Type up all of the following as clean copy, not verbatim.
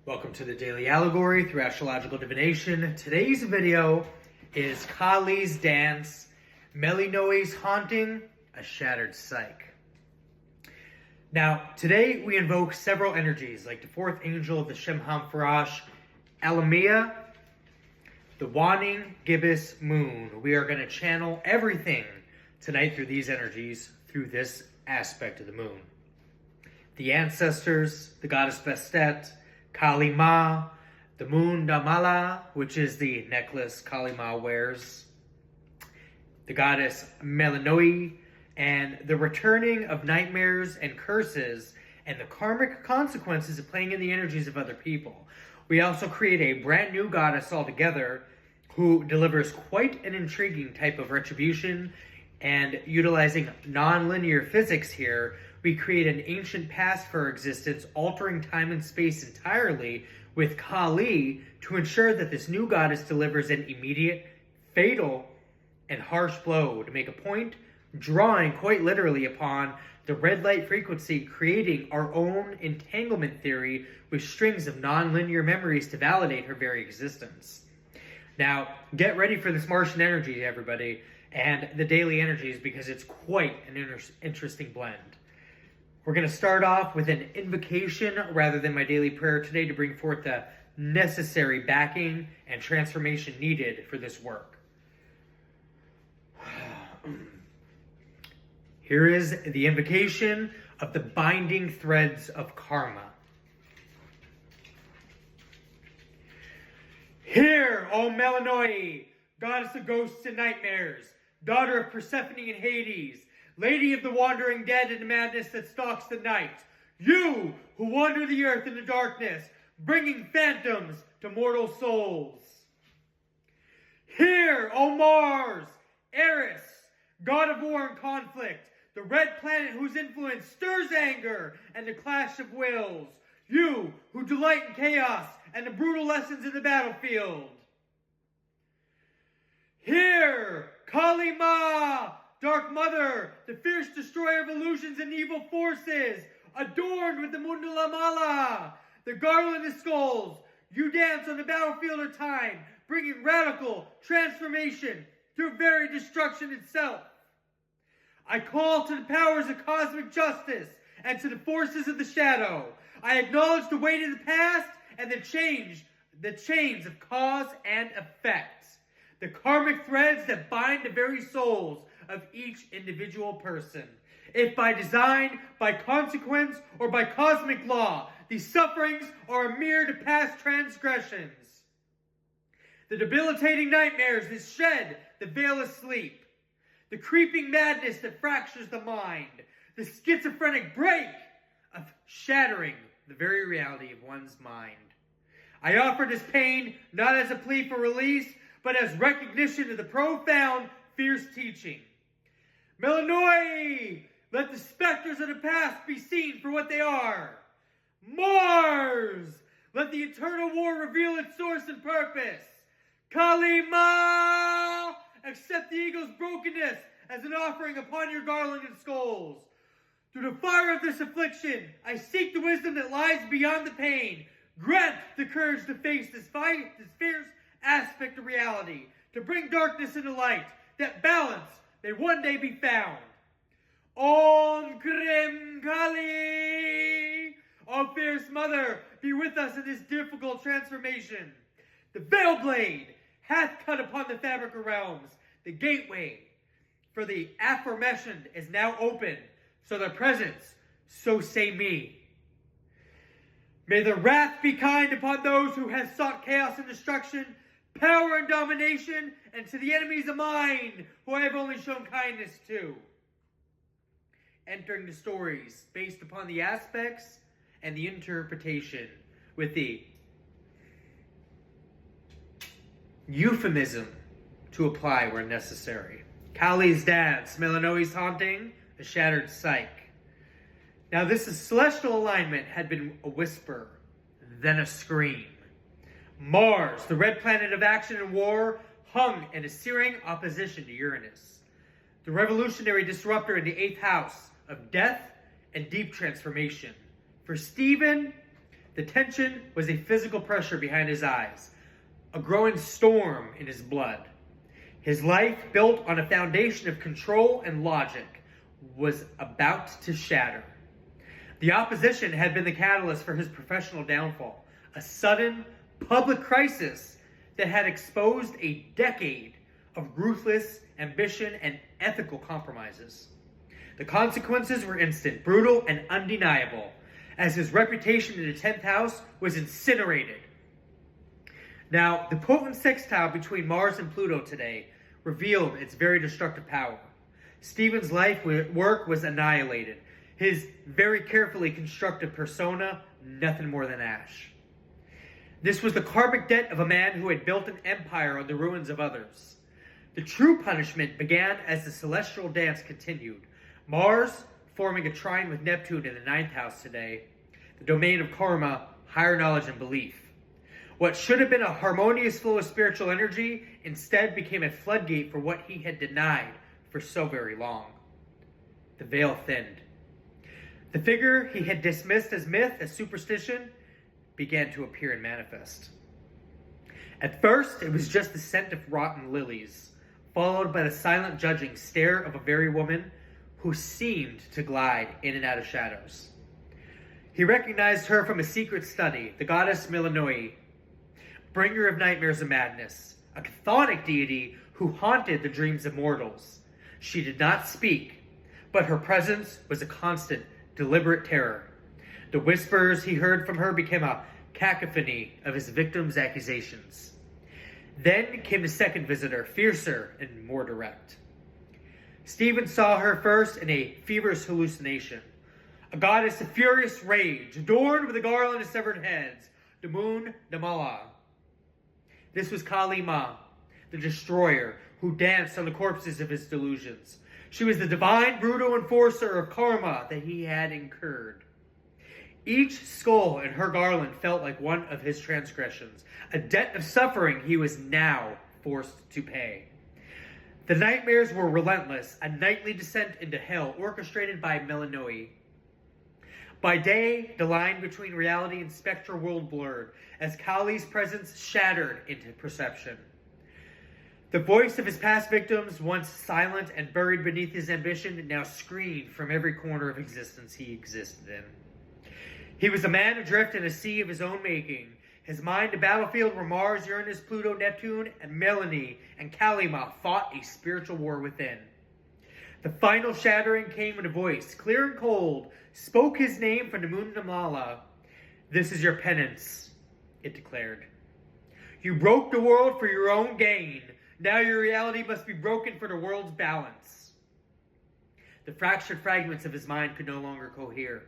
Welcome to the Daily Allegory through Astrological Divination. Today's video is Kali's Dance, Melinoë's Haunting, a Shattered Psyche. Now, today we invoke several energies, like the fourth angel of the shemhamphorash, Elemiah, the waning, gibbous moon. We are going to channel everything tonight through these energies, through this aspect of the moon. The ancestors, the goddess Bastet, Kali Ma, the Mundamala, which is the necklace Kali Ma wears, the goddess Melinoë, and the returning of nightmares and curses and the karmic consequences of playing in the energies of other people. We also create a brand new goddess altogether who delivers quite an intriguing type of retribution, and utilizing non-linear physics here, we create an ancient past for existence, altering time and space entirely with Kali to ensure that this new goddess delivers an immediate, fatal, and harsh blow to make a point, drawing quite literally upon the red light frequency, creating our own entanglement theory with strings of non-linear memories to validate her very existence. Now, get ready for this Martian energy, everybody, and the daily energies, because it's quite an interesting blend. We're going to start off with an invocation rather than my daily prayer today to bring forth the necessary backing and transformation needed for this work. Here is the invocation of the binding threads of karma. Hear, O Melinoë, goddess of ghosts and nightmares, daughter of Persephone and Hades, lady of the wandering dead and the madness that stalks the night, you who wander the earth in the darkness, bringing phantoms to mortal souls. Hear, O Mars, Eris, god of war and conflict, the red planet whose influence stirs anger and the clash of wills, you who delight in chaos and the brutal lessons in the battlefield. Hear, Kali Ma, Dark Mother, the fierce destroyer of illusions and evil forces, adorned with the Mundamala, the garland of skulls, you dance on the battlefield of time, bringing radical transformation through very destruction itself. I call to the powers of cosmic justice and to the forces of the shadow. I acknowledge the weight of the past and the chains of cause and effect, the karmic threads that bind the very souls of each individual person. If by design, by consequence, or by cosmic law, these sufferings are a mere past transgressions. The debilitating nightmares that shed the veil of sleep, the creeping madness that fractures the mind, the schizophrenic break of shattering the very reality of one's mind. I offer this pain not as a plea for release, but as recognition of the profound, fierce teaching. Melinoë, let the specters of the past be seen for what they are. Mars, let the eternal war reveal its source and purpose. Kali Ma, accept the eagle's brokenness as an offering upon your garland and skulls. Through the fire of this affliction, I seek the wisdom that lies beyond the pain. Grant the courage to face this fight, this fierce aspect of reality, to bring darkness into light, that balance may one day be found. Om Krim Kali! O fierce mother, be with us in this difficult transformation. The veil blade hath cut upon the fabric of realms. The gateway for the aforementioned is now open. So their presence, so say me. May the wrath be kind upon those who have sought chaos and destruction, power and domination, and to the enemies of mine, who I have only shown kindness to. Entering the stories based upon the aspects and the interpretation with the euphemism to apply where necessary. Kali's Dance, Melinoë's Haunting, a Shattered Psyche. Now this celestial alignment had been a whisper, then a scream. Mars, the red planet of action and war, hung in a searing opposition to Uranus, the revolutionary disruptor in the 8th house of death and deep transformation. For Stephen, The tension was a physical pressure behind his eyes, a growing storm in his blood. His life, built on a foundation of control and logic, was about to shatter. The opposition had been the catalyst for his professional downfall, a sudden public crisis that had exposed a decade of ruthless ambition and ethical compromises. The consequences were instant, brutal, and undeniable, as his reputation in the 10th house was incinerated. Now, the potent sextile between Mars and Pluto today revealed its very destructive power. Stephen's life work was annihilated. His very carefully constructed persona, nothing more than ash. This was the karmic debt of a man who had built an empire on the ruins of others. The true punishment began as the celestial dance continued. Mars forming a trine with Neptune in the 9th house today, the domain of karma, higher knowledge, and belief. What should have been a harmonious flow of spiritual energy instead became a floodgate for what he had denied for so very long. The veil thinned. The figure he had dismissed as myth, as superstition, began to appear and manifest. At first, it was just the scent of rotten lilies, followed by the silent judging stare of a very woman who seemed to glide in and out of shadows. He recognized her from a secret study, the goddess Melinoë, bringer of nightmares and madness, a chthonic deity who haunted the dreams of mortals. She did not speak, but her presence was a constant, deliberate terror. The whispers he heard from her became a cacophony of his victim's accusations. Then came the second visitor, fiercer and more direct. Stephen saw her first in a feverish hallucination, a goddess of furious rage, adorned with a garland of severed heads, the Mundamala. This was Kali Ma, the destroyer, who danced on the corpses of his delusions. She was the divine, brutal enforcer of karma that he had incurred. Each skull in her garland felt like one of his transgressions, a debt of suffering he was now forced to pay. The nightmares were relentless, a nightly descent into hell orchestrated by Melinoë. By day, the line between reality and spectral world blurred, as Kali's presence shattered into perception. The voice of his past victims, once silent and buried beneath his ambition, now screamed from every corner of existence he existed in. He was a man adrift in a sea of his own making, his mind a battlefield where Mars, Uranus, Pluto, Neptune, and Melinoë and Kalima fought a spiritual war within. The final shattering came when a voice, clear and cold, spoke his name from the Mundamala. "This is your penance," it declared. "You broke the world for your own gain. Now your reality must be broken for the world's balance." The fractured fragments of his mind could no longer cohere.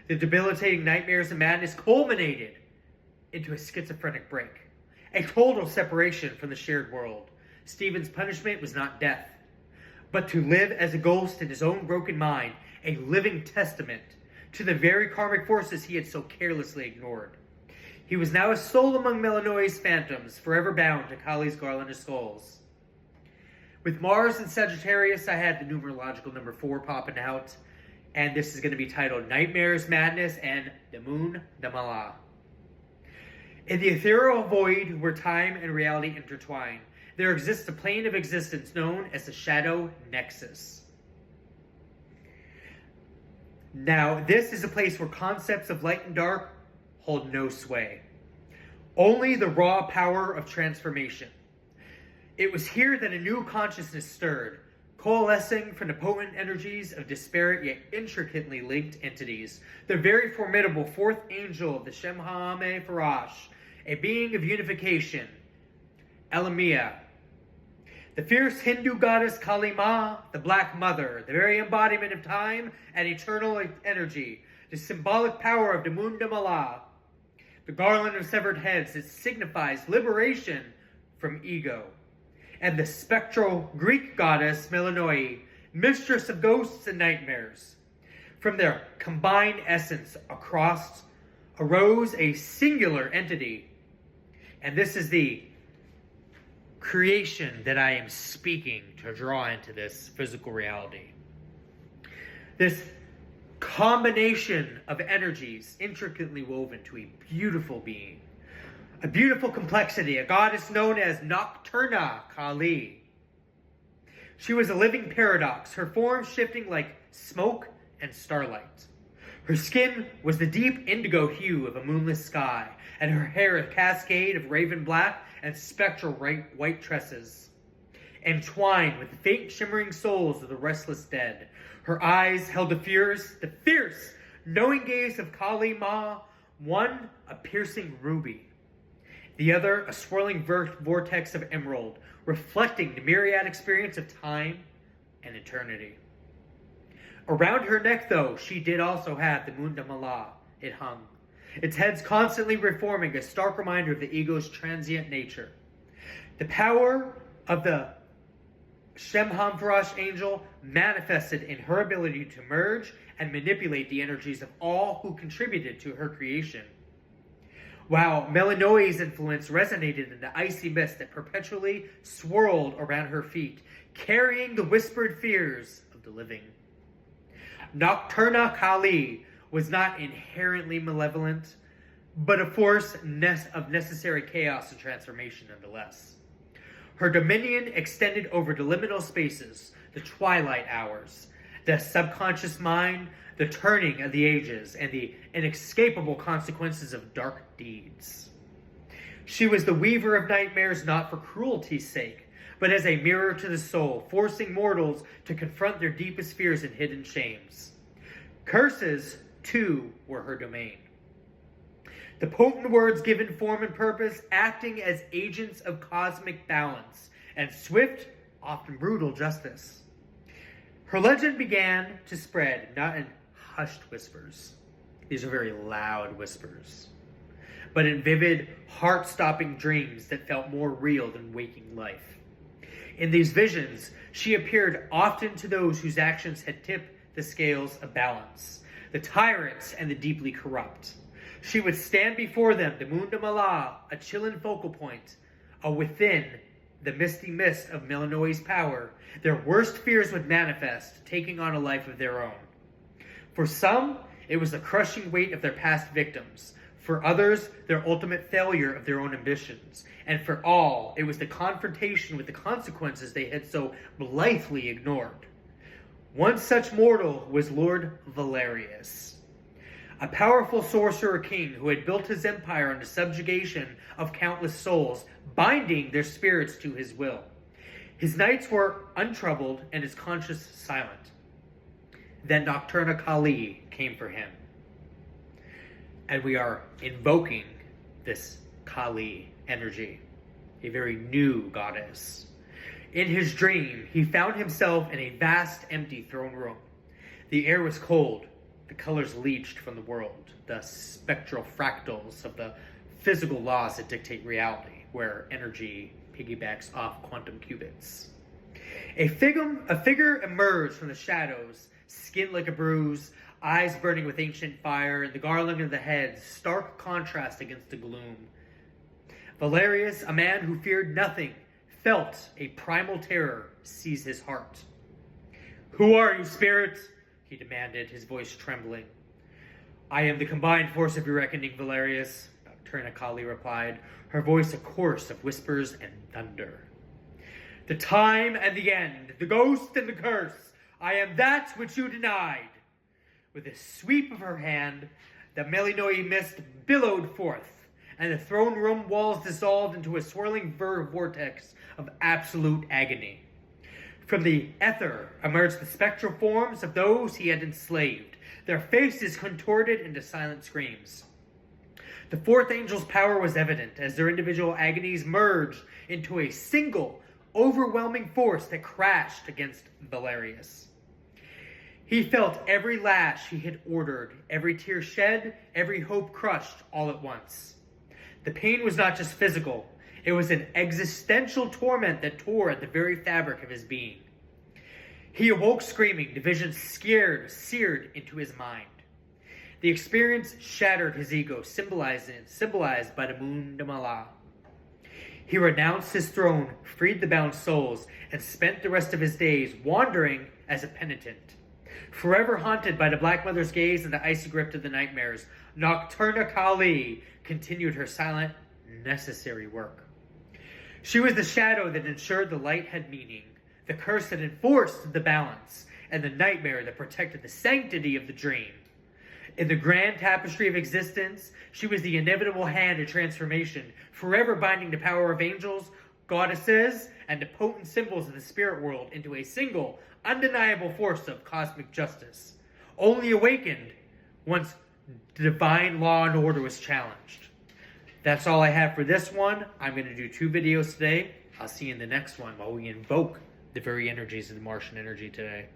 The debilitating nightmares and madness culminated into a schizophrenic break, a total separation from the shared world. Stephen's punishment was not death, but to live as a ghost in his own broken mind, a living testament to the very karmic forces he had so carelessly ignored. He was now a soul among Melinoë's phantoms, forever bound to Kali's garland of skulls. With Mars and Sagittarius, I had the numerological number 4 popping out, and this is going to be titled Nightmares, Madness, and the Mundamala. In the ethereal void where time and reality intertwine, there exists a plane of existence known as the Shadow Nexus. Now, this is a place where concepts of light and dark hold no sway. Only the raw power of transformation. It was here that a new consciousness stirred, coalescing from the potent energies of disparate yet intricately linked entities. The very formidable fourth angel of the shemhamphorash, a being of unification, Elemiah. The fierce Hindu goddess Kali Ma, the Black Mother, the very embodiment of time and eternal energy, the symbolic power of the Mundamala, the garland of severed heads that signifies liberation from ego, and the spectral Greek goddess Melinoë, mistress of ghosts and nightmares. From their combined essence arose a singular entity, and this is the creation that I am speaking to draw into this physical reality. This combination of energies intricately woven to a beautiful being. A beautiful complexity, a goddess known as Nocturna Kali. She was a living paradox, her form shifting like smoke and starlight. Her skin was the deep indigo hue of a moonless sky, and her hair a cascade of raven black and spectral white tresses, entwined with the faint shimmering souls of the restless dead. Her eyes held the fierce, knowing gaze of Kali Ma, one a piercing ruby, the other a swirling vortex of emerald, reflecting the myriad experience of time and eternity. Around her neck, though, she did also have the Mundamala. It hung, its heads constantly reforming, a stark reminder of the ego's transient nature. The power of the shemhamphorash angel manifested in her ability to merge and manipulate the energies of all who contributed to her creation. While Melinoë's influence resonated in the icy mist that perpetually swirled around her feet, carrying the whispered fears of the living. Nocturna Kali was not inherently malevolent, but a force of necessary chaos and transformation nonetheless. Her dominion extended over the liminal spaces, the twilight hours, the subconscious mind, the turning of the ages, and the inescapable consequences of dark deeds. She was the weaver of nightmares not for cruelty's sake, but as a mirror to the soul, forcing mortals to confront their deepest fears and hidden shames. Curses, too, were her domain. The potent words given form and purpose, acting as agents of cosmic balance and swift, often brutal justice. Her legend began to spread, not in hushed whispers. These are very loud whispers, but in vivid, heart-stopping dreams that felt more real than waking life. In these visions, she appeared often to those whose actions had tipped the scales of balance, the tyrants and the deeply corrupt. She would stand before them, the Mundamala, a chilling focal point, within the misty mist of Melinoë's power. Their worst fears would manifest, taking on a life of their own. For some, it was the crushing weight of their past victims. For others, their ultimate failure of their own ambitions. And for all, it was the confrontation with the consequences they had so blithely ignored. One such mortal was Lord Valerius, a powerful sorcerer king who had built his empire on the subjugation of countless souls, binding their spirits to his will. His nights were untroubled and his conscience silent. Then Nocturna Kali came for him. And we are invoking this Kali energy, a very new goddess. In his dream, he found himself in a vast, empty throne room. The air was cold, the colors leached from the world, the spectral fractals of the physical laws that dictate reality, where energy piggybacks off quantum qubits. A figure emerged from the shadows, skin like a bruise, eyes burning with ancient fire, and the garland of the head, stark contrast against the gloom. Valerius, a man who feared nothing, felt a primal terror seize his heart. "Who are you, spirit?" he demanded, his voice trembling. "I am the combined force of your reckoning, Valerius," Nocturna Kali replied, her voice a chorus of whispers and thunder. "The time and the end, the ghost and the curse. I am that which you denied." With a sweep of her hand, the Melinoë mist billowed forth, and the throne room walls dissolved into a swirling vortex of absolute agony. From the ether emerged the spectral forms of those he had enslaved, their faces contorted into silent screams. The fourth angel's power was evident as their individual agonies merged into a single, overwhelming force that crashed against Valerius. He felt every lash he had ordered, every tear shed, every hope crushed all at once. The pain was not just physical, it was an existential torment that tore at the very fabric of his being. He awoke screaming, the vision seared into his mind. The experience shattered his ego, symbolized by the Mundamala. He renounced his throne, freed the bound souls, and spent the rest of his days wandering as a penitent, Forever haunted by the Black Mother's gaze and the icy grip of the nightmares, Nocturna Kali continued her silent, necessary work. She was the shadow that ensured the light had meaning, the curse that enforced the balance, and the nightmare that protected the sanctity of the dream. In the grand tapestry of existence, she was the inevitable hand of transformation, forever binding the power of angels, goddesses, and the potent symbols of the spirit world into a single, undeniable force of cosmic justice, only awakened once divine law and order was challenged. That's all I have for this one. I'm going to do 2 videos today. I'll see you in the next one while we invoke the very energies of the Martian energy today.